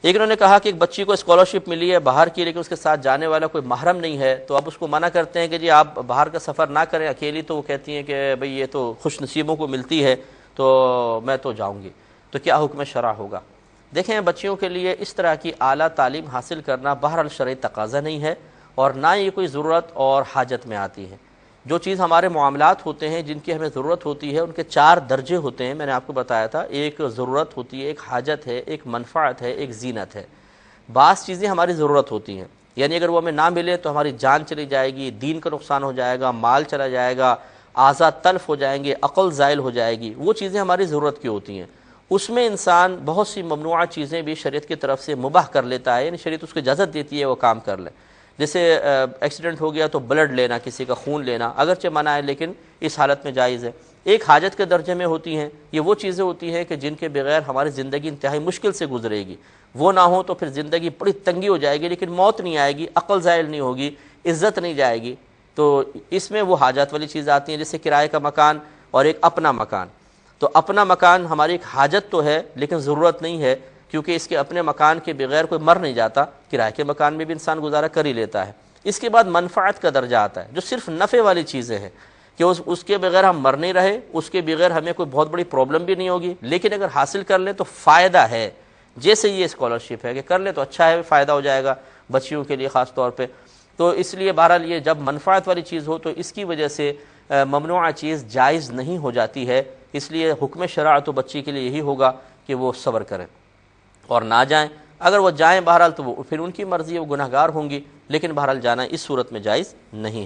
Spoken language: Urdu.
ایک انہوں نے کہا کہ ایک بچی کو اسکالرشپ ملی ہے باہر کی، لیکن اس کے ساتھ جانے والا کوئی محرم نہیں ہے، تو اب اس کو منع کرتے ہیں کہ جی آپ باہر کا سفر نہ کریں اکیلی، تو وہ کہتی ہیں کہ بھئی یہ تو خوش نصیبوں کو ملتی ہے تو میں تو جاؤں گی، تو کیا حکم شرع ہوگا؟ دیکھیں بچیوں کے لیے اس طرح کی اعلیٰ تعلیم حاصل کرنا بہرحال شرعی تقاضا نہیں ہے، اور نہ یہ کوئی ضرورت اور حاجت میں آتی ہے۔ جو چیز ہمارے معاملات ہوتے ہیں جن کی ہمیں ضرورت ہوتی ہے ان کے 4 درجے ہوتے ہیں، میں نے آپ کو بتایا تھا، ایک ضرورت ہوتی ہے، ایک حاجت ہے، ایک منفعت ہے، ایک زینت ہے۔ بعض چیزیں ہماری ضرورت ہوتی ہیں، یعنی اگر وہ ہمیں نہ ملے تو ہماری جان چلی جائے گی، دین کا نقصان ہو جائے گا، مال چلا جائے گا، اعضاء تلف ہو جائیں گے، عقل زائل ہو جائے گی، وہ چیزیں ہماری ضرورت کی ہوتی ہیں۔ اس میں انسان بہت سی ممنوعہ چیزیں بھی شریعت کی طرف سے مباح کر لیتا ہے، یعنی شریعت اس کو اجازت دیتی ہے وہ کام کر لے۔ جیسے ایکسیڈنٹ ہو گیا تو بلڈ لینا، کسی کا خون لینا اگرچہ منع ہے لیکن اس حالت میں جائز ہے۔ ایک حاجت کے درجے میں ہوتی ہیں، یہ وہ چیزیں ہوتی ہیں کہ جن کے بغیر ہماری زندگی انتہائی مشکل سے گزرے گی، وہ نہ ہو تو پھر زندگی بڑی تنگی ہو جائے گی، لیکن موت نہیں آئے گی، عقل زائل نہیں ہوگی، عزت نہیں جائے گی، تو اس میں وہ حاجات والی چیزیں آتی ہیں، جیسے کرائے کا مکان اور ایک اپنا مکان۔ تو اپنا مکان ہماری ایک حاجت تو ہے لیکن ضرورت نہیں ہے، کیونکہ اس کے اپنے مکان کے بغیر کوئی مر نہیں جاتا، کرائے کے مکان میں بھی انسان گزارا کر ہی لیتا ہے۔ اس کے بعد منفعت کا درجہ آتا ہے جو صرف نفع والی چیزیں ہیں، کہ اس کے بغیر ہم مر نہیں رہے، اس کے بغیر ہمیں کوئی بہت بڑی پرابلم بھی نہیں ہوگی، لیکن اگر حاصل کر لیں تو فائدہ ہے، جیسے یہ اسکالرشپ ہے کہ کر لیں تو اچھا ہے، فائدہ ہو جائے گا بچیوں کے لیے خاص طور پہ۔ تو اس لیے بہرحال یہ جب منفعت والی چیز ہو تو اس کی وجہ سے ممنوعہ چیز جائز نہیں ہو جاتی ہے، اس لیے حکم شرع تو بچی کے لیے یہی ہوگا کہ وہ صبر کریں اور نہ جائیں۔ اگر وہ جائیں بہرحال تو وہ پھر ان کی مرضی ہے، وہ گناہگار ہوں گی، لیکن بہرحال جانا اس صورت میں جائز نہیں ہے۔